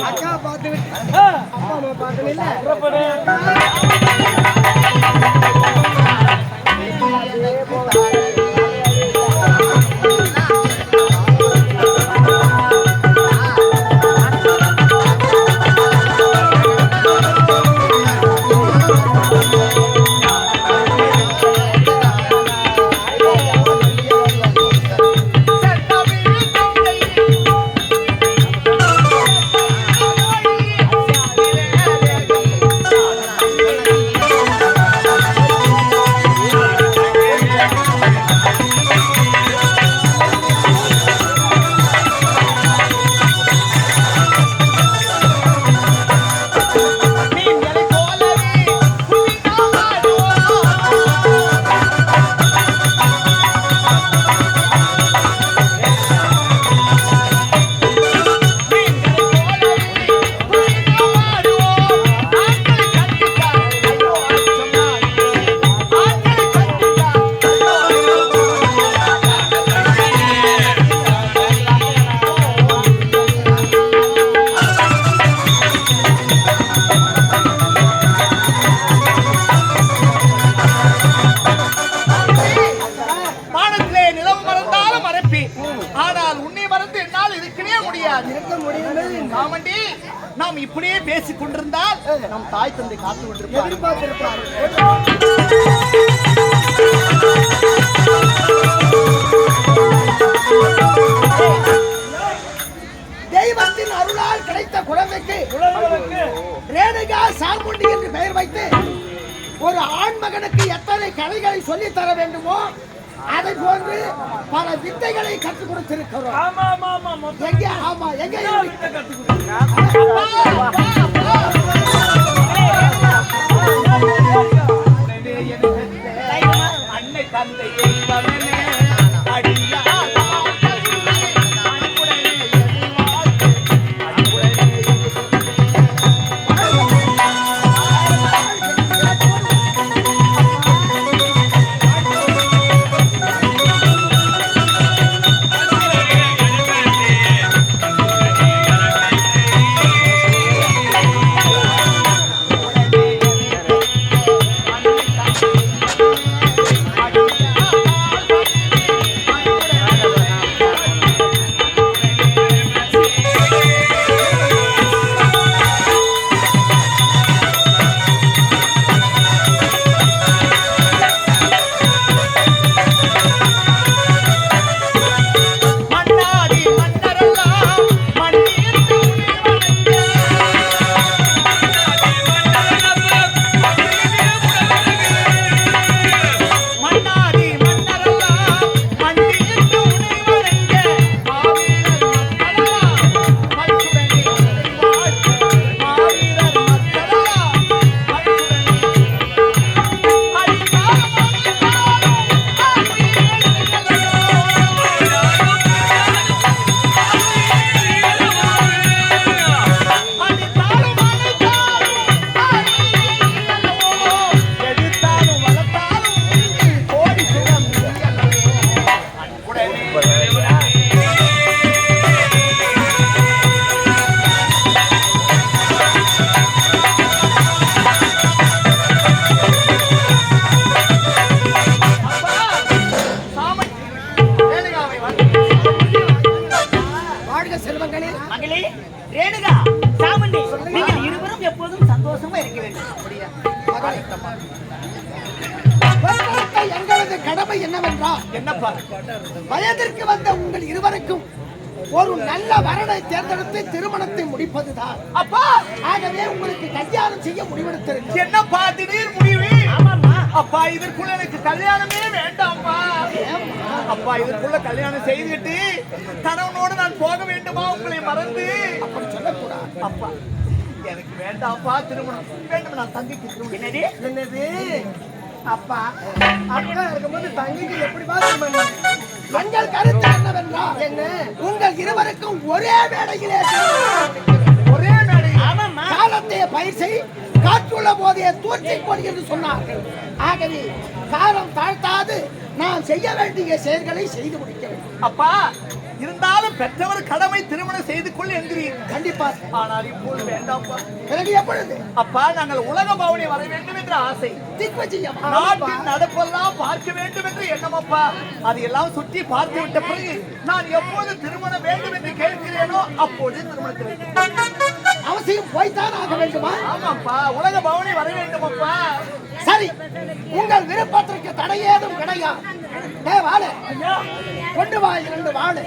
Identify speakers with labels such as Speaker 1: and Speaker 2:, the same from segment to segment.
Speaker 1: அக்கா பார்த்து விட்டு அப்பா அம்மா பார்க்கல.
Speaker 2: நாம் இப்படியே பேசிக் கொண்டிருந்தால் நம் தாய் தந்தை காத்து கொண்டிருப்பார்.
Speaker 1: தெய்வத்தின் அருளால் கிடைத்த குழந்தைக்கு ரேணுகா சாமுண்டி என்று பெயர் வைத்து ஒரு ஆண்மகனுக்கு எத்தனை கலைகளை சொல்லி தர வேண்டுமோ அதை போன்று பல வித்தைகளை கற்றுக் கொடுத்திருக்கிறோம்.
Speaker 2: அன்னை தந்தையை அடியா
Speaker 1: எங்களது கடமை என்னவென்றால் வயதிற்கு வந்த உங்கள் இருவருக்கும் ஒரு நல்ல வரனை தேர்ந்தெடுத்து திருமணத்தை முடிப்பதுதான்.
Speaker 2: அப்பா
Speaker 1: ஆகவே உங்களுக்கு கல்யாணம் செய்ய முடிவெடுத்திருக்கு.
Speaker 2: என்னப்பா திடீர் முடிவு? அப்பா இதற்குள்ள எனக்கு கல்யாணமே வேண்டாம்ப்பா. அப்பா இதற்குள்ள கல்யாணம் செய்துட்டு கணவனோடு நான் போக வேண்டுமா உங்களை மறந்து?
Speaker 1: அப்படி சொல்லக்கூடாது.
Speaker 2: அப்பா எனக்கு வேண்டாம்ப்பா திருமணம் வேண்டும். நான் தங்கிக்கு திருமணம். என்னது
Speaker 1: என்னது அப்பா அக்கா இருக்கும்போது தங்கிக்கு எப்படி பாத்து? எங்கள் கருத்து என்னவென்றால் என்ன, உங்கள் இருவருக்கும் ஒரே மேடையிலே
Speaker 2: ஒரே மேடை
Speaker 1: காலத்தை பயிர் செய் காற்றுள்ள போதே தூற்றி கொடு என்று சொன்னார்கள். ஆகவே காலம் தாழ்த்தாது நான் செய்ய வேண்டிய செயல்களை செய்து முடிக்க வேண்டும்.
Speaker 2: அப்பா இருந்தாலும் பெற்றவர் கடமை திருமணம் செய்து கொள் என்கிறீர்.
Speaker 1: கண்டிப்பாக.
Speaker 2: ஆனால் இப்போது வேண்டாம்ப்பா.
Speaker 1: பிறகு எப்பொழுது?
Speaker 2: அப்பா நாங்கள் உலக பவனி வர வேண்டும் என்ற ஆசை,
Speaker 1: திக்வஜயம்.
Speaker 2: நாட்டின் நடப்பெல்லாம் பார்க்க வேண்டும் என்று எண்ணமப்பா. அதையெல்லாம் சுற்றி பார்த்து விட்ட பிறகு நான் எப்போது திருமணம் வேண்டும் என்று கேட்கிறேனோ அப்போது திருமணத்தை வைக்கிறேன்.
Speaker 1: அவசியம் போய்த்தான் ஆக வேண்டுமா?
Speaker 2: ஆமாப்பா, உலக பவனி வர வேண்டுமப்பா.
Speaker 1: சரி, உங்கள் விருப்பத்திற்கு தடை ஏதும் கிடையாது. வாழ கொண்டு வா 2 வாழை.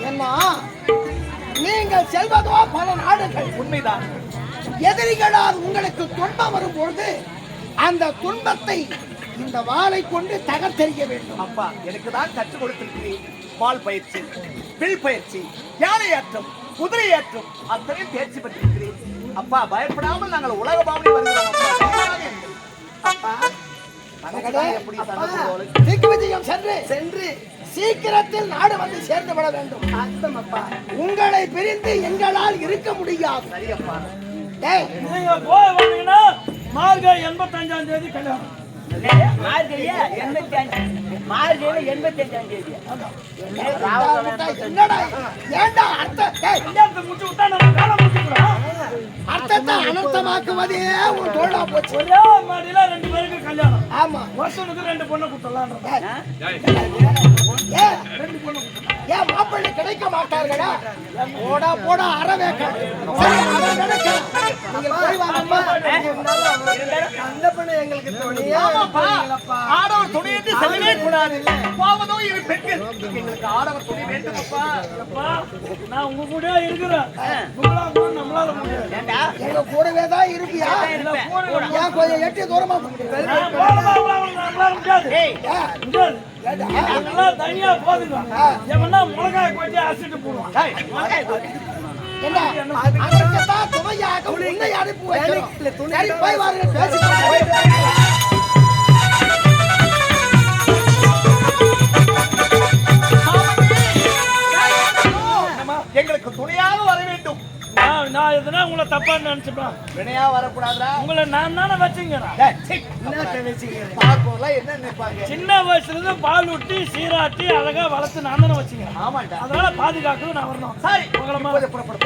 Speaker 1: என்ன, நீங்கள் செல்வதோ பல நாடுகள்.
Speaker 2: உண்மைதான்.
Speaker 1: எதிரிகளால் உங்களுக்கு துன்பம் வரும்பொழுது அந்த துன்பத்தை இந்த வாளை கொண்டு தகர்த்தெறிய வேண்டும்.
Speaker 2: அப்பா எனக்கு தான் கற்றுக் கொடுத்திருக்கிறேன். வாள் பயிற்சி, வில் பயிற்சி, யானை ஏற்றம், குதிரை ஏற்றம் அத்தனையும் தேர்ச்சி பெற்றிருக்கிறேன். அப்பா பயப்படாமல் நாங்கள் உலக பாவனை வருகிறோம். அப்பா எப்படி
Speaker 1: திக்விஜயம் சென்று சீக்கிரத்தில் நாடு வந்து சேர்ந்து விட வேண்டும். அப்பா உங்களை பிரிந்து எங்களால் இருக்க முடியாது.
Speaker 2: சரியப்பா.
Speaker 3: நீங்க போய் வந்தீங்கன்னா மார்கழி 85ஆம் தேதி கல்யாணம்.
Speaker 4: மார்கழியா 85 மார்கழி 85ஆம் தேதி.
Speaker 1: என்னடா ஏண்டா
Speaker 3: கல்யாணத்தை முடிச்சு விட்டா நம்ம காலம் முடிச்சுக்கிறோம்.
Speaker 1: அர்த்தத்தை அனர்த்தமாக்குவதே உன் தோழா போச்சு.
Speaker 3: ஒரே மாடியில 2 பேருக்கு கல்யாணம்.
Speaker 1: ஆமா,
Speaker 3: வருஷத்துக்கு 2 பொண்ணு கொடுத்தலாம்.
Speaker 1: ஏன் மாப்பிள்ளை கிடைக்க மாட்டார்களா? போடா அறவேக்க.
Speaker 2: ஆடவர் துணை என்று சொல்லவே கூடாது. போவதோ இரு பெண்கள். எங்களுக்கு ஆடவர் துணை வேண்டுமப்பா.
Speaker 3: நான் உங்க கூட இருக்கிறேன். உங்களா கூட நம்மளால முடியாது.
Speaker 1: எங்க கூடவே தான் இருப்பியா? ஏன் கொஞ்சம் எட்டி தூரமா
Speaker 3: நம்மளால முடியாது. தனியா போதுங்க. எவனா மிளகாய் கொஞ்சம் அசிட்டு போடுவான்.
Speaker 1: அதற்குத்தான் துணையாக உன்னை அனுப்பி வைக்கிறோம். சரி, போய் வாருங்கள், பேசிக்கொண்டு.
Speaker 2: எங்களுக்கு துணையாக வர வேண்டும்.
Speaker 3: நான் எதுனா உங்களை தப்பா நினைச்சுப்பேன்.
Speaker 2: வினையா வரக்கூடாதா?
Speaker 3: உங்களை நான் தானே வச்சுங்கிறேன்.
Speaker 2: என்ன நினைப்பாங்க?
Speaker 3: சின்ன வயசுல இருந்து பால் ஊட்டி சீராட்டி அழகா வளர்த்து நான் தானே வச்சுக்கிறேன்.
Speaker 2: ஆமாண்டா.
Speaker 3: அதனால பாதுகாக்கவும் நான் வரணும்.
Speaker 2: சரி,
Speaker 3: உங்களை
Speaker 2: புறப்பட.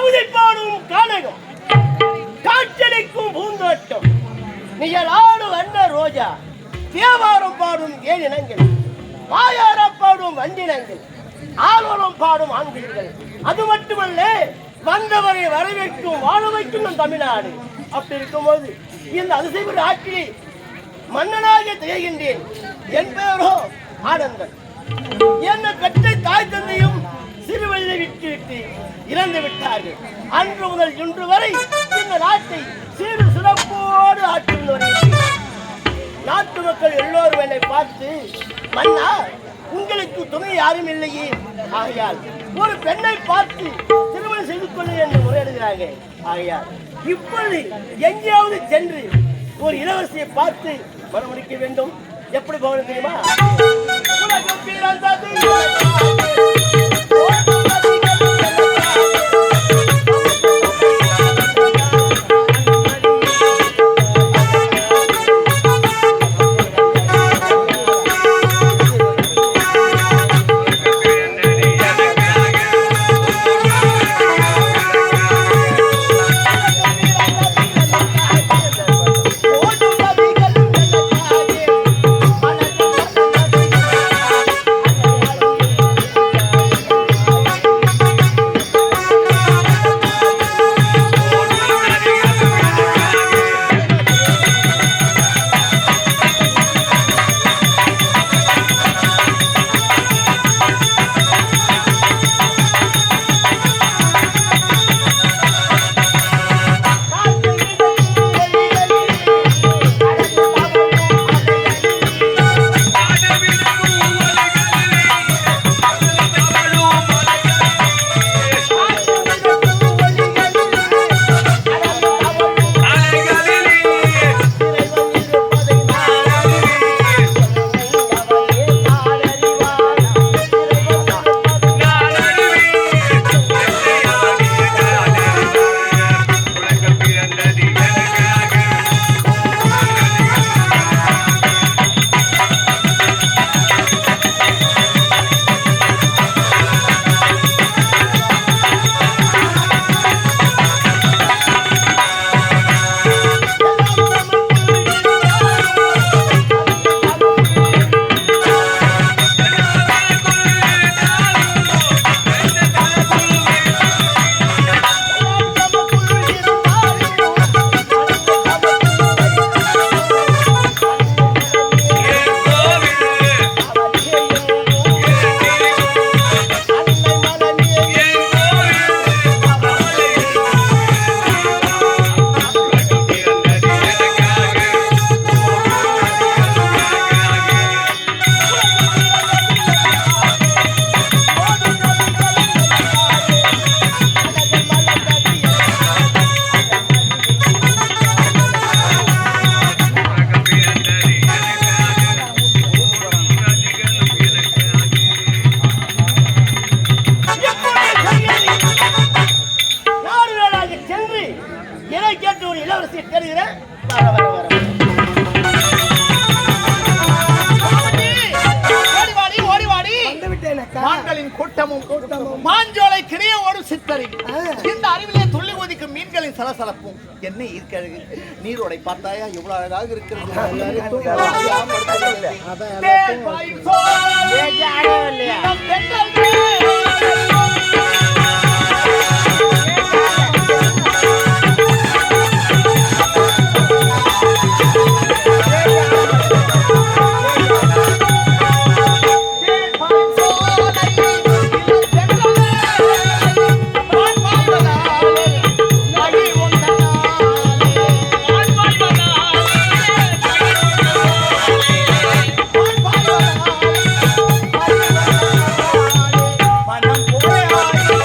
Speaker 5: கவிதை பாடும் கானகம், காற்றடிக்கும் பூந்தோட்டம், நிழலாடும் வண்ண ரோஜா, தேவாரம் பாடும் ஏழினங்கள், வாயார பாடும் வண்டினங்கள், ஆர்வலம் பாடும் ஆண்கள். அது மட்டுமல்ல, வந்தவரை வரவேற்கும் வாழ வைக்கும் நம் தமிழ்நாடு. அப்படி இருக்கும்போது இந்த அதிசய நாட்டில் மன்னனாக திகழ்கின்றேன். என் பெயரோ ஆனந்தன். என்ன பெற்ற தாய் தந்தையும் சிறுவயதை விட்டு இறந்து விட்டார்கள். அன்று முதல் இன்று வரை இந்த நாட்டை சிறு சிறப்போடு ஆட்சி வருகிறேன். நாட்டு மக்கள் எல்லோரும் என்னை பார்த்து, மன்னா உங்களுக்கு துணை யாரும் இல்லையே, ஆகையால் ஒரு பெண்ணை பார்த்து திருமணம் செய்து கொள்ள என்று முறையிடுகிறாங்க. ஆகையால் இப்பொழுது எங்கேயாவது சென்று ஒரு இளவரசியை பார்த்து மனமுடிக்க வேண்டும். எப்படி போகணும் தெரியுமா? உலகம் பிறந்தது
Speaker 2: மாஞ்சோலை கிரிய ஒரு சித்தரி. இந்த அறிவிலே துள்ளி ஒதிக்கும் மீன்களின் சலசலப்பும் என்னை ஈர்க்கிறது. நீரோடை பார்த்தாயா எவ்வளவு அழகாக இருக்கிறது.
Speaker 5: மனம் போல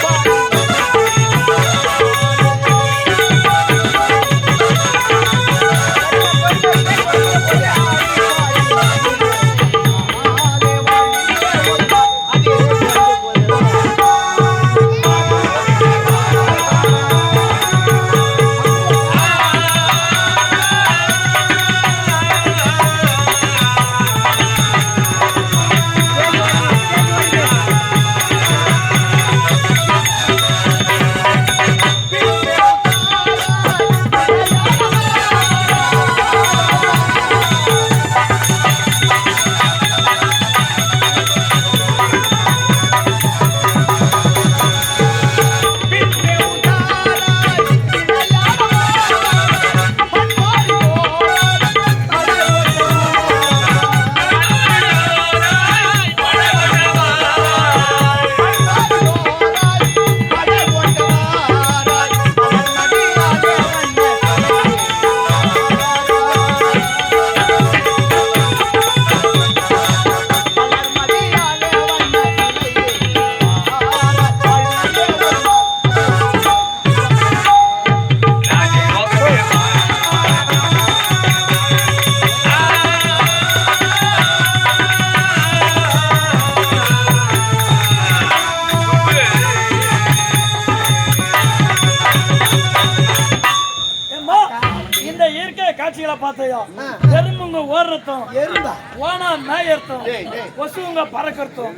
Speaker 3: பார்த்தையா
Speaker 1: ஆ.
Speaker 3: எறும்புங்க ஓடுறதும்
Speaker 1: எறும்பா
Speaker 3: ஓனா மேயறதும்
Speaker 2: டேய், டேய்.
Speaker 3: கொசுங்க பறக்கிறதும்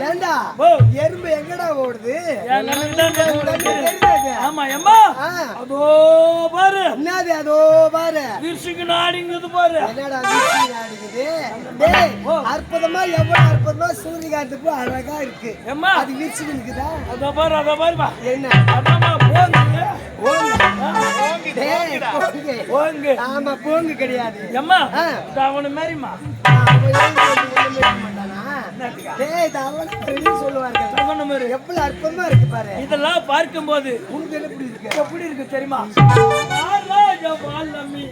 Speaker 1: ஏண்டா
Speaker 3: ஓ.
Speaker 1: எறும்பு எங்கடா ஓடுது
Speaker 3: என் கண்ணுக்கு தான் தெரியுது.
Speaker 1: தெரியாது.
Speaker 3: ஆமா எம்மா
Speaker 1: ஆ.
Speaker 3: அதோ பாரு
Speaker 1: என்னது அதோ பாரு
Speaker 3: விரிசுக்கு நாடிங்குது பாரு
Speaker 1: என்னடா வீசி அடிக்குது டேய் அற்புதமா எவ்வளவு அற்புதமா சூரியகாந்தப்பு அழகா இருக்கு
Speaker 3: எம்மா
Speaker 1: அது வீச்சுக்கு இருக்குதா
Speaker 3: அதோ பாருப்பா
Speaker 1: என்ன
Speaker 3: அதாம்மா போங்க
Speaker 1: ஓங்கு. டேய், போங்கு.
Speaker 3: போங்க
Speaker 1: ஆமா போங்கு கிடையாது
Speaker 3: எம்மா
Speaker 1: ஆ.
Speaker 3: இது அவனு மாரிம்மா
Speaker 1: அவன் ஏன் ஒண்ணுமே செய்ய மாட்டானா? டேய், இது அவனை வெளிய சொல்லுவார்கள்.
Speaker 3: சொன்ன மாதிரி
Speaker 1: எவ்வளவு அற்புதமா இருக்கு பாரு
Speaker 3: இதெல்லாம் பார்க்கும்போது
Speaker 1: உனக்கு எப்படி இருக்கு
Speaker 3: எப்படி இருக்கு தெரியுமா ராஜா வால்லமி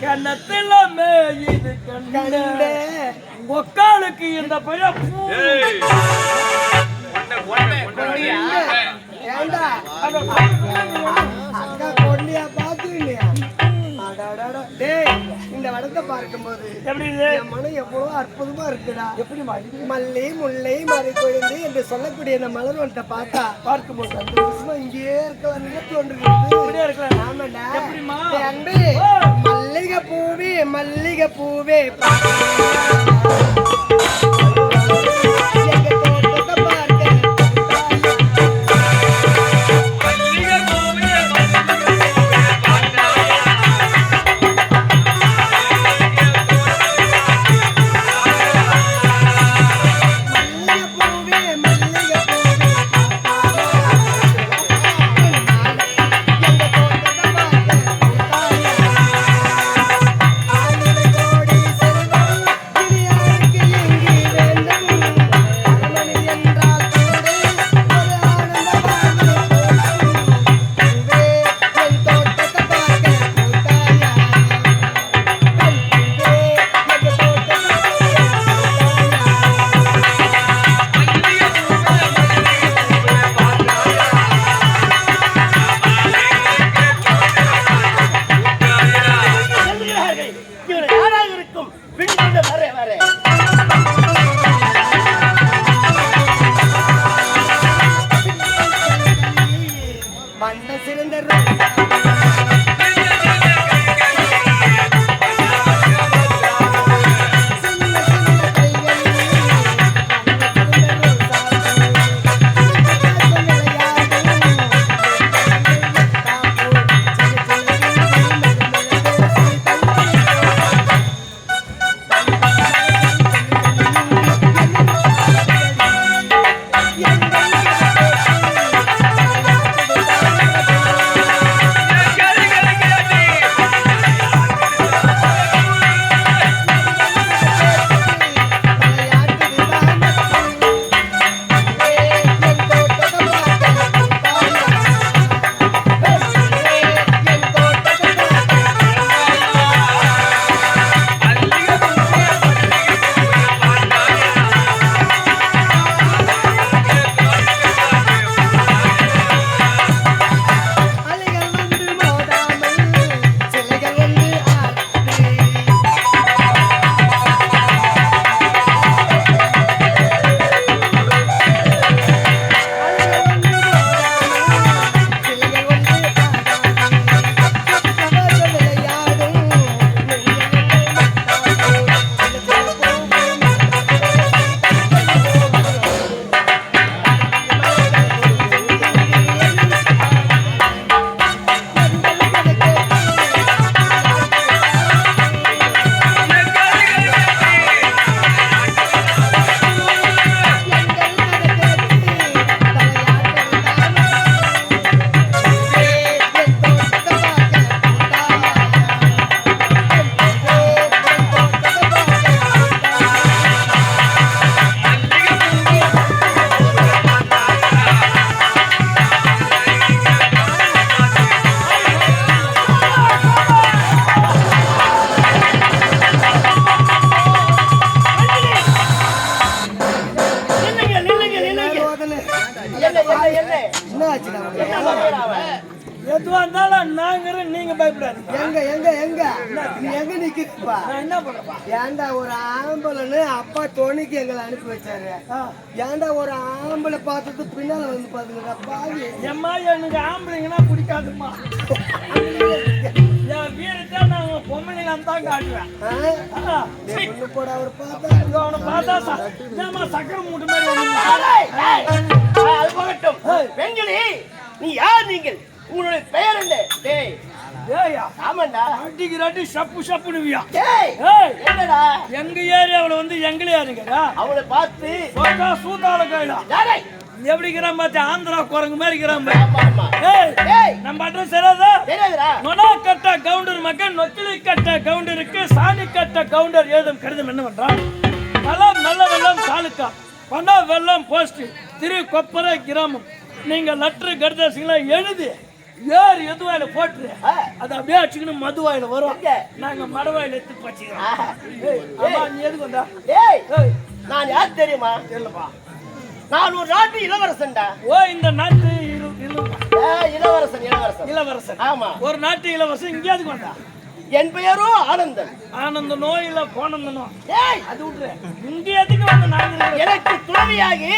Speaker 3: கண்ணத்துல மேயுது கண்ணு ஒக்காளுக்கு இந்த பையன்
Speaker 1: ஏண்டா அக்கா பொண்ணியா பாத்து இல்லையா டேய் இந்த வடத்தை பார்க்கும்போது
Speaker 3: எப்படி இது
Speaker 1: என் மனம் எவ்வளவு அற்புதமா இருக்குடா
Speaker 3: எப்படி
Speaker 1: மல்லி முல்லை மறை கொழுந்து என்று சொல்லக்கூடிய இந்த மலர் வனத்தை பார்த்தா
Speaker 3: பார்க்கும்போது
Speaker 1: சந்தோஷமா இங்கேயே இருக்கலாம்னு தோன்றுகிறது
Speaker 3: இப்படியே இருக்கலாம்
Speaker 1: ஆமாடா
Speaker 3: எப்படிம்மா?
Speaker 1: டேய் அன்பே மல்லிகை பூவே மல்லிகை பூவே எங்க தோட்டத்தை பார்க்க வண்ண சிறந்த
Speaker 3: அதனால நாங்க நீங்க பயப்படாதீங்க.
Speaker 1: எங்க எங்க எங்க நீ எங்க நிக்கிறப்பா?
Speaker 3: நான் என்ன பண்றப்பா?
Speaker 1: ஏன்டா ஒரு ஆம்பளைன்னு அப்பா துணைக்கு எங்களை அனுப்பி வச்சாரு. ஏன்டா ஒரு ஆம்பளை பார்த்தது பின்னால வந்து பாத்துங்கடா பாவி.
Speaker 3: எம்மா எனக்கு ஆம்பளைங்கன்னா பிடிக்காதுமா. என் வீரத்தை நான் பொம்மலாம் தான் காட்டுவேன்.
Speaker 1: ஒண்ணு போட அவர் பார்த்தா
Speaker 3: அவனை பார்த்தா சக்கரை மூட்டு மாதிரி வந்து
Speaker 5: அது போகட்டும். பெண்களே, நீ யார்? நீங்கள் உங்களுடைய பெயர் என்ன? டேய்
Speaker 3: ஏய்யா
Speaker 5: ஆமாண்டா.
Speaker 3: அடிக்கு ரெட்டி சப்பு சப்புனுவியா?
Speaker 5: டேய்
Speaker 3: ஏய்
Speaker 5: என்னடா
Speaker 3: எங்க ஏரியாவுல வந்து எங்களே யாருங்கடா
Speaker 5: அவளை பார்த்து
Speaker 3: சோகா சூதால கைடா
Speaker 5: டேய்
Speaker 3: எப்படி இருக்கிறான் பாத்து ஆந்திரா குரங்கு மாதிரி இருக்கிறான்.
Speaker 5: ஆமா ஆமா.
Speaker 3: ஏய்
Speaker 5: டேய்
Speaker 3: நம்ம அட்ரஸ் சரியாதா?
Speaker 5: தெரியாதுடா.
Speaker 3: நொனா கட்ட கவுண்டர் மகன் நொக்கிலி கட்ட கவுண்டருக்கு சாணி கட்ட கவுண்டர் எழுதும் கடிதம் என்ன பண்றான்? நலம் நல்ல வெள்ளம் தாலுக்கா பண வெள்ளம் போஸ்ட் திரு கொப்பரை கிராமம். நீங்க லெட்டர் கடிதாசிங்களா எழுதி யார் எதுவாயில போட்டு அது அப்படியே அடிச்சுக்கணும் மதுவாயில வரும். நாங்க மடவாயில எடுத்து வச்சுக்கிறோம். நீ எதுக்கு வந்தா?
Speaker 5: டேய்
Speaker 3: ஏய்,
Speaker 5: நான் யார் தெரியுமா?
Speaker 3: இல்லப்பா.
Speaker 5: நான் ஒரு நாட்டு இளவரசன்டா.
Speaker 3: ஓ இந்த நாட்டு
Speaker 5: இளவரசன் இளவரசன்.
Speaker 3: இளவரசன்.
Speaker 5: ஆமா.
Speaker 3: ஒரு நாட்டு இளவரசன் இங்க எதுக்கு வந்தா?
Speaker 5: என் பெயரோ ஆனந்தன்.
Speaker 3: ஆனந்தனோ இல்ல போனந்தனோ
Speaker 5: ஏய்
Speaker 3: அது விட்டுரு. இங்க எதுக்கு வந்த? நாங்க
Speaker 5: எனக்கு துணைவியாகி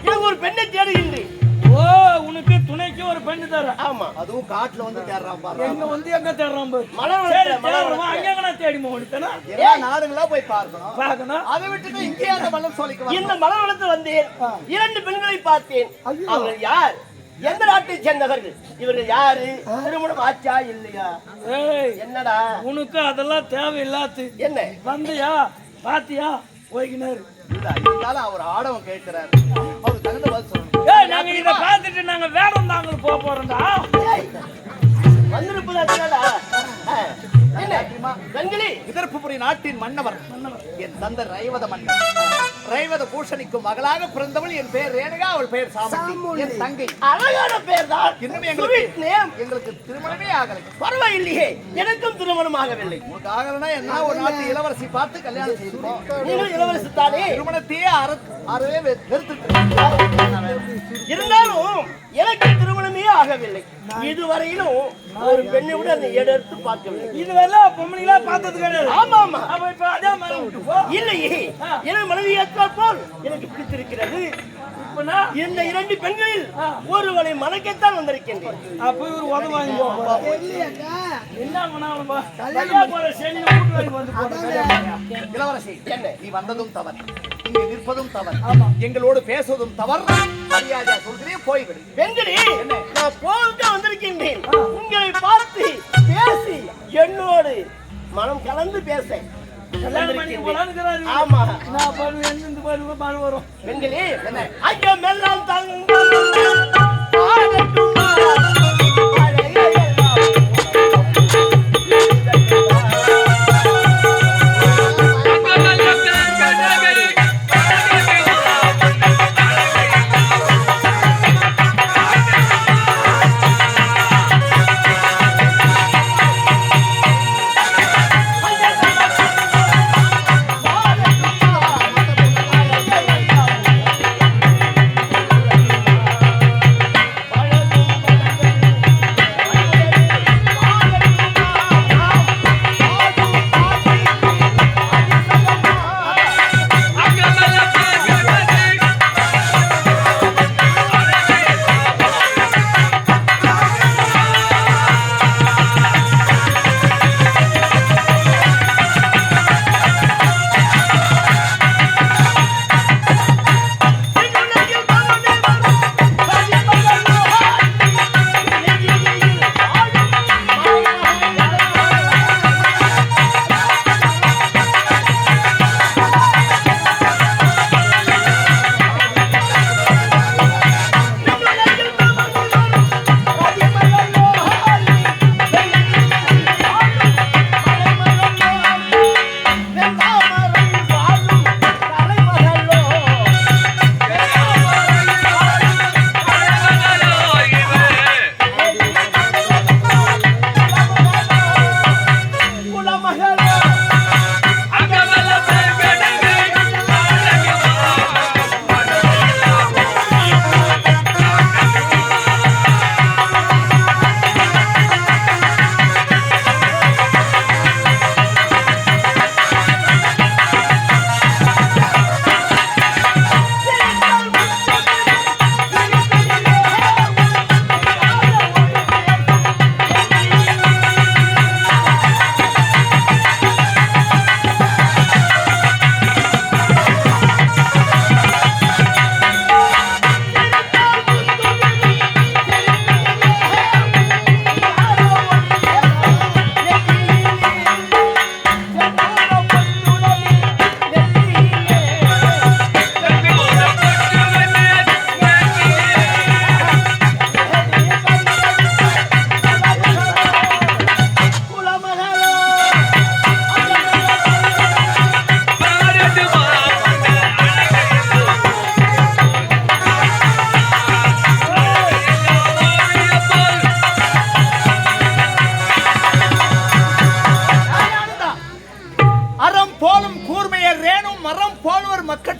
Speaker 5: எனக்கு ஒரு பெண்ணை தேடுகின்றேன்.
Speaker 3: ஓ உனக்கு துணைக்கு ஒரு பெண்ணு தர.
Speaker 5: ஆமா.
Speaker 2: அதுவும் காட்டுல வந்து தேடுறான் பாரு.
Speaker 3: எங்க வந்து எங்க தேடுறான் பாரு.
Speaker 5: மலவளத்துல
Speaker 3: தேடுறோம் அங்க தேடி போகணும்.
Speaker 2: எல்லா நாடுகளா போய் பார்க்கணும்.
Speaker 3: பாக்கணும்.
Speaker 2: அதை விட்டுட்டு இங்கே அந்த மலம் சொல்லிக்கலாம்.
Speaker 5: இந்த மலவளத்தில் வந்தேன். 2 பெண்களை பார்த்தேன். அவர்கள் யார்? எந்த நாட்டை சேர்ந்தவர்கள்? இவர்கள் யாரு? திருமணம் ஆச்சா இல்லையா?
Speaker 3: ஏய்
Speaker 5: என்னடா
Speaker 3: உனக்கு அதெல்லாம் தேவையில்லாது.
Speaker 5: என்ன
Speaker 3: வந்தியா பாத்தியா ஓய்கினாரு.
Speaker 2: இருந்தாலும் அவர் ஆடவன் கேட்கிறாரு. அவர் தகுந்த பதில் சொல்லணும்.
Speaker 3: ஏய் நாங்க இத பார்த்துட்டு நாங்க வேடம் தாங்க போறோம்டா.
Speaker 5: வந்திருப்பதா? என்ன கண்களி?
Speaker 2: விதர்ப்புபுரி நாட்டின் மன்னவர் என் தந்தை ரைவத மன்னர். ரைவத பூஷணிக்கும் மகளாக பிறந்தவள் என் பெயர் ரேணுகா, அவள் பெயர் சாமுண்டி. என் தங்கை.
Speaker 5: அழகான பெயர் தான்.
Speaker 2: இன்னும் எங்களுக்கு திருமணமே ஆகலை.
Speaker 5: பரவாயில்லையே, எனக்கும் திருமணம் ஆகவில்லை.
Speaker 2: உனக்கு ஆகலைன்னா என்ன? ஒரு நாட்டு இளவரசி பார்த்து கல்யாணம் செய்திருக்கோம்.
Speaker 5: நீங்கள் இளவரசி தானே?
Speaker 2: திருமணத்தையே அறவே வெறுத்துட்டு
Speaker 5: இருந்தாலும் எனக்கு திருமணமே ஆகவில்லை. இதுவரையிலும் ஒரு பெண்ணுடன் எடுத்து பார்க்கவில்லை.
Speaker 3: இதுவெல்லாம் பொம்பளைங்களா பார்த்தது கிடையாது.
Speaker 5: ஆமா ஆமா.
Speaker 3: அப்ப இப்ப அதே மாதிரி விட்டு போ.
Speaker 5: இல்லையே, என் மனைவி ஏற்றால் போல் எனக்கு பிடித்திருக்கிறது.
Speaker 3: இப்ப நான்
Speaker 5: இந்த 2 பெண்களில் ஒருவனை மணக்கத்தான் வந்திருக்கின்றேன்.
Speaker 3: அப்ப இவர் உதவாங்க
Speaker 1: இல்லையாக்கா?
Speaker 3: என்ன பண்ணாலும் கல்யாணம் போற சரி வீட்டு வந்து போறேன்.
Speaker 2: இளவரசி
Speaker 5: என்ன?
Speaker 2: நீ வந்ததும் தவறு, இங்கே நிற்பதும் தவறு, எங்களோடு பேசுவதும் தவறு. மரியாதையா சொல்கிறேன், போய்விடு.
Speaker 5: பெண்களே, நான் போக வந்திருக்கின்றேன். உங்களை பார்த்து பேசி என்னோடு மனம் கலந்து பேச
Speaker 3: கல்யாணம் பண்ணி போலான்னுறாரு.
Speaker 5: ஆமா.
Speaker 3: நான் பாரு எங்க பாரு பாரு வரும்.
Speaker 5: பெண்களே, ஐயம் எல்லாம் தங்கம் ஆகட்டும்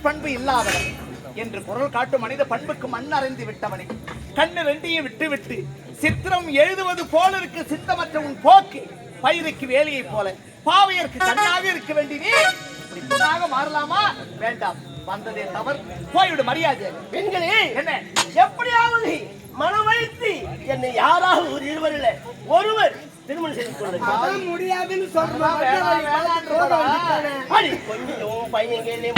Speaker 2: பண்பு இல்லாதவன் என்று குரல் காட்டும் மனித பண்புக்கு மண் அறைந்து விட்டவனை கண்ணு ரெண்டையும் விட்டு சித்திரம் எழுதுவது போல இருக்கு சித்தமற்ற உன் போக்கு பயிருக்கு வேலையை போல பாவையருக்கு கண்ணாக இருக்க வேண்டியதே இப்படியாக மாறலாமா வேண்டாம் வந்ததே தவறு போய்விடு மரியாதை
Speaker 5: பெண்களே
Speaker 2: என்ன
Speaker 5: எப்படியாவது மனம் வைத்து என்னை யாராவது ஒரு இருவரில் ஒருவர் திருமணம் செய்து கொள்ளுங்கள்.
Speaker 1: முடியாதுன்னு
Speaker 5: அடி கொஞ்சம் பையங்களே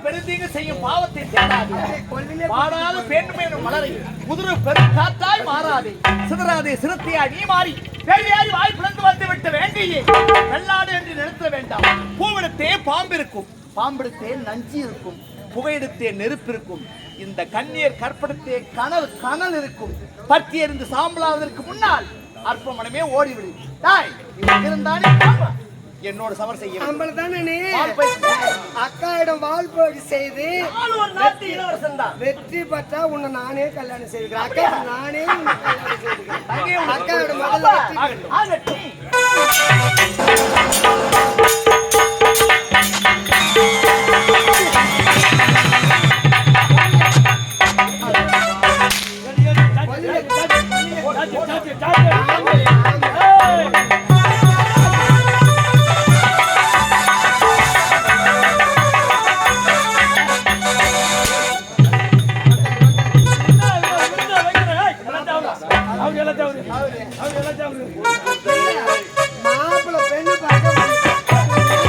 Speaker 2: பெருந்தீங்கு செய்யும் பாவத்தை தேடாதே பாடாத பெண்மேனும் மலரை முதிரு பெருங்காத்தாய் மாறாதே சிதறாதே சிறுத்தையா நீ மாறி வேலையாய் வாய் பிளந்து வந்து விட்டு வேண்டியே வெள்ளாடு என்று நிறுத்த வேண்டாம் பூவெடுத்தே பாம்பு இருக்கும் பாம்பெடுத்தே நஞ்சு இருக்கும் புகையெடுத்தே நெருப்பு இருக்கும் இந்த கண்ணீர் கற்படுத்தே கனல் இருக்கும் பற்றி எறிந்து சாம்பலாவதற்கு முன்னால் அற்பமனமே ஓடிவிடு தாய் இருந்தானே என்னோட சமர் செய்ய
Speaker 1: அக்காயிடம் வாழ்போடு செய்து
Speaker 5: ஒரு நாட்டு இளவரசன் தான்
Speaker 1: வெற்றி பெற்றா உன்னை நானே கல்யாணம் செய்துக்கிறேன் அக்கா நானே உன்னை கல்யாணம் செய்துக்கிறேன் அக்காயிடம் முதல்ல வெற்றி
Speaker 5: ஆகட்டும்.
Speaker 1: மாப்பிள்ள பெண்ணு பார்க்க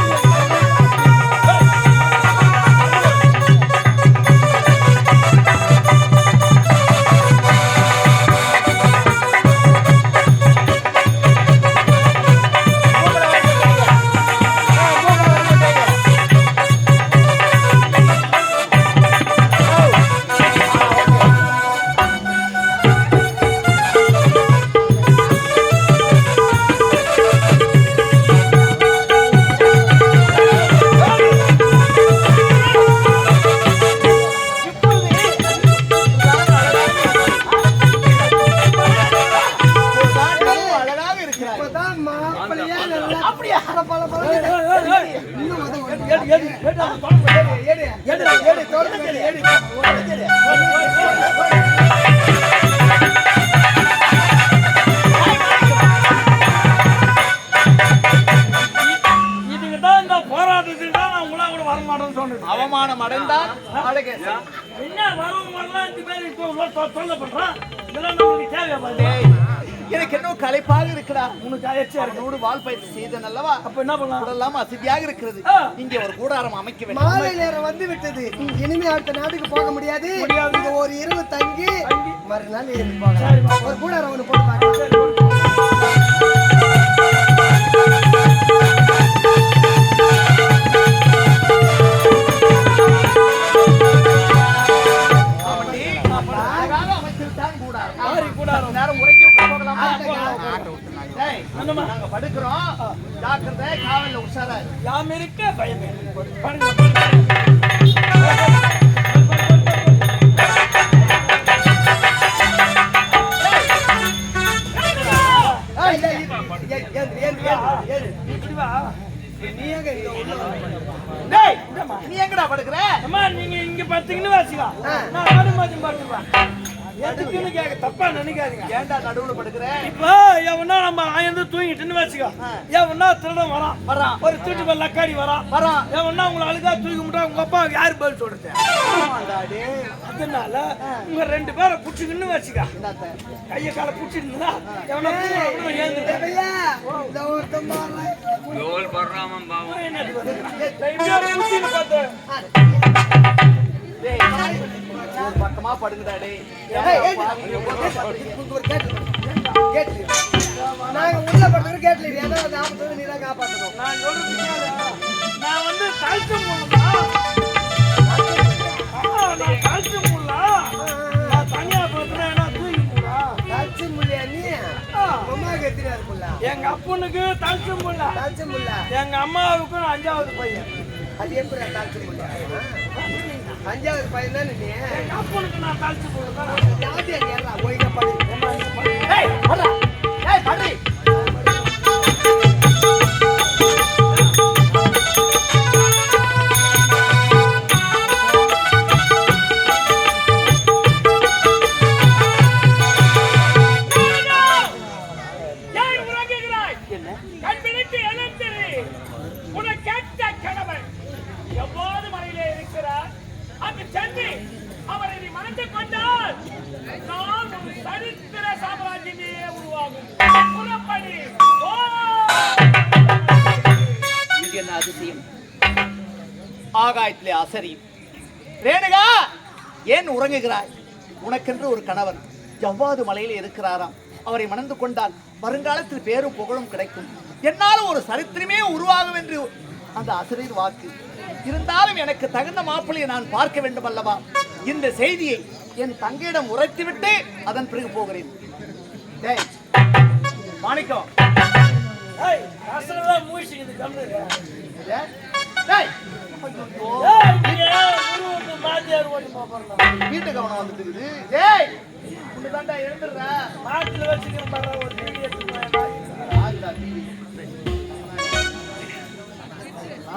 Speaker 5: அப்படியா
Speaker 2: அவமானம் அடைந்தால்
Speaker 3: என்ன
Speaker 2: எனக்கு என்ன களைப்பாக இருக்கிறா உனக்கு அயற்சியோடு வால் பயிற்சி செய்தன் அல்லவா
Speaker 3: அப்ப என்ன பண்ணலாம்
Speaker 2: உடலாம் அசதியாக இருக்கிறது இங்கே ஒரு கூடாரம் அமைக்க வேண்டும்
Speaker 1: மாலை நேரம் வந்து விட்டது இனிமே அடுத்த நாட்டுக்கு போக முடியாது இங்க ஒரு இரவு தங்கி மறுநாள் இருந்து போகலாம் ஒரு கூடாரம் ஒண்ணு போட்டு பார்க்கலாம்
Speaker 2: நாங்க படுக்கிறோம் உஷாரா இரு.
Speaker 3: யாம் இருக்க பயமே பாருங்க
Speaker 5: ஏய், ஏய், ஏறு.
Speaker 3: இப்படி வா
Speaker 5: நீ எங்க இங்க உள்ள வர?
Speaker 2: டேய், நீ எங்கடா படுக்கிற?
Speaker 3: அம்மா நீங்க இங்க பாத்தீங்கன்னு வாசிக்கா நான் ஆடு மாதிரி பாத்துப்பேன் எதுக்குன்னு கேட்க தப்பா நினைக்காதீங்க
Speaker 2: ஏன்டா நடுவுல படுக்கிற?
Speaker 3: இப்போ எவனா நம்ம ஆயந்து தூங்கிட்டுன்னு வச்சுக்கோ எவனா திருடன் வரான் ஒரு திருட்டு போய் லக்காடி வரான் எவனா உங்களை அழுகா தூக்கி முட்டா உங்க அப்பா யாரு பதில் சொல்றது
Speaker 2: ஆமாடா டேய்.
Speaker 3: அதனால உங்க 2 பேரை புடிச்சுக்கின்னு வச்சுக்கா
Speaker 2: என்னத்த?
Speaker 3: கைய கால புடிச்சிருந்தா எவனா ஏந்து
Speaker 5: ஐயா, இந்த ஒருத்தன் பாரு.
Speaker 2: டேய், ஒரு பக்கமா படுங்கடா டேய்.
Speaker 5: ஏய், ஏய், உங்களுக்கு ஒரு கேட்டு கேட்டு நாங்க உள்ள படுறது கேட்ல ஏதோ நாம நீ தான் காப்பாத்தணும்.
Speaker 3: நான் சொல்றது கேளு. நான் வந்து கழுத்து முள்ளா நான் கழுத்து முள்ளா நான் தனியா படுறேன் தூக்கி முள்ளா
Speaker 5: கட்சி முள்ளியா நீ அம்மா கத்தினா இருக்குல்ல
Speaker 3: எங்க அப்பனுக்கு தழுத்து முள்ளா
Speaker 5: கட்சி முள்ள
Speaker 3: எங்க அம்மாவுக்கும் 5வது பையன்
Speaker 5: அது எப்படி கட்சி முள்ள 5வது பையன் தானே நீ
Speaker 3: எங்க அப்பனுக்கு நான் தழுத்து முள்ளா
Speaker 5: ஜாதியா கேரளா ஒய்ங்க படி
Speaker 2: டேய், படுடா. டேய், படுடி.
Speaker 3: ஏன் உறங்குகிறாய் கண்பிடித்து எழுந்திரு உனக்கு கேட்ட கணவன் எவ்வாறு மலையிலே இருக்கிறார் அங்கு சென்று அவரை நீ மணந்து கொண்டால் நான் ஒரு சரித்திர சாம்ராஜ்யமே உருவாகும் புறப்படி போ.
Speaker 2: இது என்ன அதிசயம்? ஆகாயத்திலே அசரியும். ரேணுகா, ஏன் உறங்குகிறாய்? உனக்கென்று ஒரு கணவன் ஜவ்வாது மலையில் இருக்கிறாராம். அவரை மணந்து கொண்டால் வருங்காலத்தில் பேரும் புகழும் கிடைக்கும். என்னாலும் ஒரு சரித்திரமே உருவாகும் என்று அந்த அசரீர் வாக்கு. இருந்தாலும் எனக்கு தகுந்த மாப்பிள்ளையை நான் பார்க்க வேண்டும் அல்லவா? இந்த செய்தியை என் தங்கையிடம் உரைத்துவிட்டு அதன் பிறகு போகிறேன். டேய், மாணிக்கம்.
Speaker 3: ஏய் அசலெல்லாம் மூசிக்குது கம்முனு.
Speaker 2: டேய், டேய்.
Speaker 3: ஏய் நீங்க குருவுக்கு மாத்தியார் ஓடி போறோம்
Speaker 2: வீட்டு கவனம் வந்துட்டு இருக்குது. டேய், உன்னதாண்டா எழுந்துடுறா.
Speaker 3: மாட்டுல வச்சுக்கிற மாதிரி ஒரு டிவி எடுத்து
Speaker 2: ஆகுதா டிவி?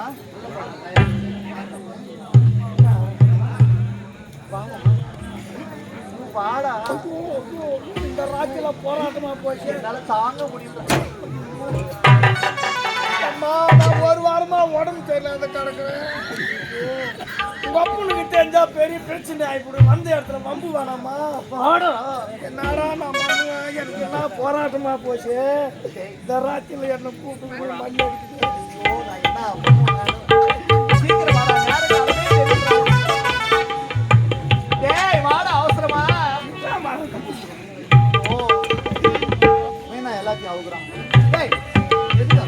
Speaker 2: ஆ? வாடா.
Speaker 3: இந்த ராஜ்யில போராட்டமா போச்சு.
Speaker 2: என்னால தாங்க முடியல.
Speaker 3: அம்மா நான் ஒரு வாரமா உடம்பு சரியில்லாத கிடக்குறேன். உங்க அப்பனுக்கு தெரிஞ்சா பெரிய பிரச்சனை ஆயிப்படும். வந்த இடத்துல வம்பு வேணாமா?
Speaker 2: வாடா.
Speaker 3: என்னடா நான் பண்ணுவேன்? எனக்கு எல்லாம் போராட்டமா போச்சு. இந்த ராத்திரில என்ன கூப்பிட்டு மண்ணு அடிக்குது.
Speaker 2: ஐயோ, நான் என்ன பண்ணுவேன்? சீக்கிரம் வாடா. நேரம் காலமே தெரியுது. டேய், வாடா அவசரமா. ஓ, மீனா எல்லாத்தையும் அவுக்குறான். டேய், எதுக்கு?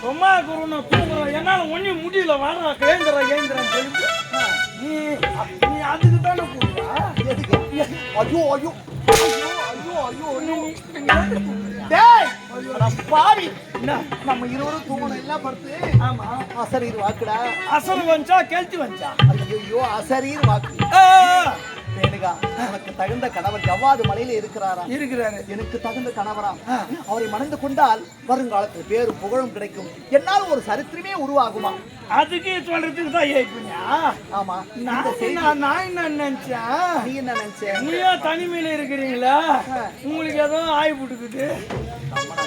Speaker 3: அம்மா குரு நான் தூங்குறேன். என்னால ஒன்னும் முடியல. வாடா கேந்திரன் சொல்லிட்டு நீ அதுக்கு தானே கூப்பிட்டா?
Speaker 2: எதுக்கு? ஐயோ ஐயோ ஐயோ ஐயோ ஐயோ. டேய், அட பாவி.
Speaker 3: என்ன?
Speaker 2: நம்ம இருவரும் தூங்கணும் எல்லாம் படுத்து.
Speaker 3: ஆமா
Speaker 2: அசரீர் வாக்குடா.
Speaker 3: அசல் வந்தா கெழுத்தி வந்தா
Speaker 2: ஐயோ, அசரீர் வாக்கு. ரேணுகா, உனக்கு தகுந்த கணவர் ஜவ்வாது மலையில இருக்கிறாரா?
Speaker 3: இருக்கிறாரு.
Speaker 2: எனக்கு தகுந்த கணவரா? அவரை மணந்து கொண்டால் வருங்காலத்தில் பேரும் புகழும் கிடைக்கும். என்னால் ஒரு சரித்திரமே உருவாகுமா?
Speaker 3: அதுக்கு சொல்றதுக்கு தான் ஏய்ப்பியா?
Speaker 2: ஆமா.
Speaker 3: நான் என்ன நினைச்சேன்?
Speaker 2: நீ என்ன நினைச்ச?
Speaker 3: நீயோ தனிமையில இருக்கிறீங்களா? உங்களுக்கு ஏதோ ஆய் போட்டுக்குது.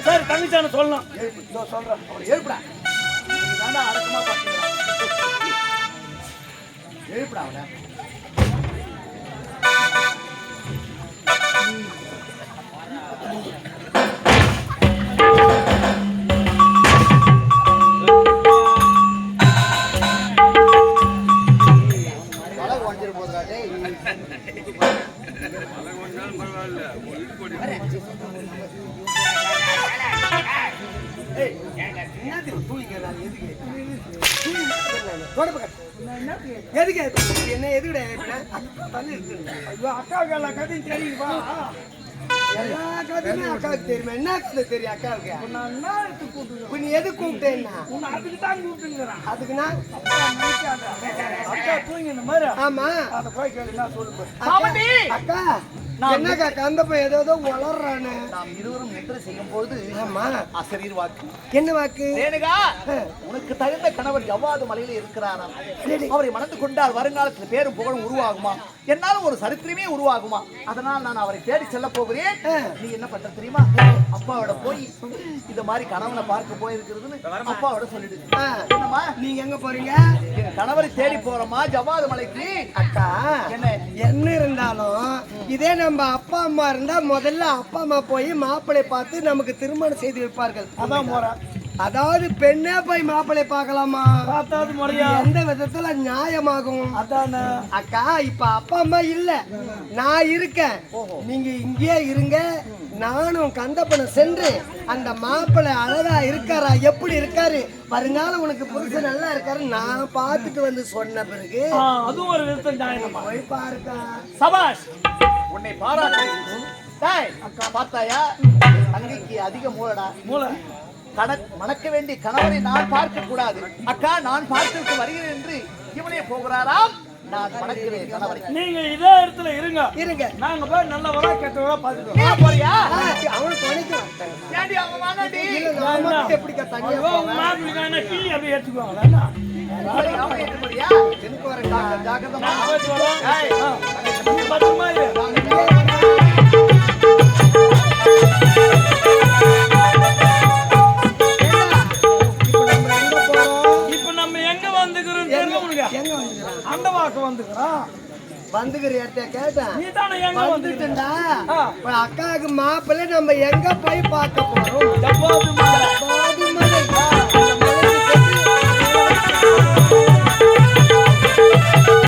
Speaker 3: சரி தங்கச்சான சொல்லலாம்.
Speaker 2: இதோ சொல்றேன். அவரை எழுப்புடா. நீ தாண்டா அடக்கமா பாத்தீங்களா? எழுப்புடா அவனை. வளவு வண்டிரு போதுடா டேய். ஏய்,
Speaker 5: என்னத்துக்கு தூங்கிக்கிறாரு? எதுக்கு? தொடப்பு கட்டு. எதுக்கு? என்ன எதுக்குடா தண்ணி இருக்குங்க?
Speaker 3: ஐயோ அக்காவுக்கு எல்லா கதையும் தெரியுமா?
Speaker 5: எல்லா கதையுமே அக்காவுக்கு தெரியுமா? என்ன கதை தெரியும் அக்காவுக்கு?
Speaker 3: நான் என்ன எடுத்து கூப்பிட்டு
Speaker 5: இப்ப நீ எது கூப்பிட்டேன்னா?
Speaker 3: உன்னை அதுக்கு தான் கூப்பிட்டுங்கிறேன்.
Speaker 5: அதுக்குன்னா
Speaker 3: அக்கா தூங்கி இந்த மாதிரி
Speaker 5: ஆமா
Speaker 3: அதை போய் கேள்வி நான் சொல்லுங்க.
Speaker 2: சாமண்டி
Speaker 5: அக்கா என்னக்கா கந்தப்ப ஏதோ வளர்றானு?
Speaker 2: நாம் இருவரும் நின்று செய்யும் பொழுது
Speaker 5: ஆமா
Speaker 2: அசரீர் வாக்கு
Speaker 5: என்ன வாக்கு?
Speaker 2: ரேணுகா உனக்கு தகுந்த கணவர் ஜவ்வாது மலையில இருக்கிறாராம். அவரை மணந்து கொண்டால் வருங்காலத்தில் பேரும் புகழும் உருவாகுமா? என்னாலும் ஒரு சரித்திரமே உருவாகுமா? அதனால் நான் அவரை தேடி செல்ல போகிறேன். நீ என்ன பண்ற தெரியுமா? அப்பாவோட போய் இந்த மாதிரி கணவனை பார்க்க போயிருக்கிறதுன்னு அப்பாவோட சொல்லிடு. என்னம்மா
Speaker 5: நீங்க எங்க போறீங்க?
Speaker 2: என் கணவரை தேடி போறோமா ஜவ்வாது மலைக்கு.
Speaker 5: அக்கா
Speaker 2: என்ன
Speaker 5: என்ன இருந்தாலும் இதே நம்ம அப்பா அம்மா இருந்தா முதல்ல அப்பா அம்மா போய் மாப்பிள்ளை பார்த்து நமக்கு திருமணம் செய்து வைப்பார்கள்.
Speaker 3: அதான் முறை.
Speaker 5: அதாவது பெண்ணே போய் மாப்பிள்ளை பார்க்கலாமா?
Speaker 3: பார்த்தாது முறையா?
Speaker 5: எந்த விதத்துல நியாயமாகும்?
Speaker 3: அதானே
Speaker 5: அக்கா இப்ப அப்பா அம்மா இல்ல, நான் இருக்கேன். நீங்க இங்கேயே இருங்க. நானும் கந்தப்பனை சென்று அந்த மாப்பிள்ளை அழகா இருக்காரா, எப்படி இருக்காரு, வருங்காலம் உனக்கு புருஷன் நல்லா இருக்காரு நான் பார்த்துட்டு வந்து சொன்ன பிறகு
Speaker 3: அதுவும் ஒரு விதத்தில் நியாயம்.
Speaker 5: போய் பாருக்கா.
Speaker 2: சபாஷ் உன்னை பாராட்டு. அக்கா பார்த்தாயா தங்கைக்கு அதிக மூலடா.
Speaker 3: மூளை
Speaker 2: மணக்க வேண்டிய கணவரை நான் பார்க்க கூடாது. அக்கா நான் பார்த்துட்டு வருகிறேன் என்று இவனே போகிறாராம். நான் மணக்கிறேன் கணவரை.
Speaker 3: நீங்க இதே இடத்துல இருங்க.
Speaker 5: இருங்க.
Speaker 3: நாங்க போய் நல்லவரா கெட்டவரா பாத்துக்கோ.
Speaker 2: நீ போறியா?
Speaker 5: அவன் துணைக்கு
Speaker 2: ஏண்டி அவன் வாங்கடி.
Speaker 5: எப்படிக்கா தனியா
Speaker 3: மாப்பிள்ளைக்கான கிள்ளி அப்படியே எடுத்துக்குவாங்களா?
Speaker 2: அவன் ஏற்று போறியா?
Speaker 5: எனக்கு வர
Speaker 2: ஜாக்கிரதமா.
Speaker 3: பத்திரமா இரு.
Speaker 5: வந்துக்கிற இடத்த கேட்டேன்.
Speaker 3: நீ தானே எங்க
Speaker 5: வந்துட்டா அக்காவுக்கு மாப்பிள்ளை நம்ம எங்க போய் பார்க்க போறோம்?
Speaker 3: ஜவ்வாது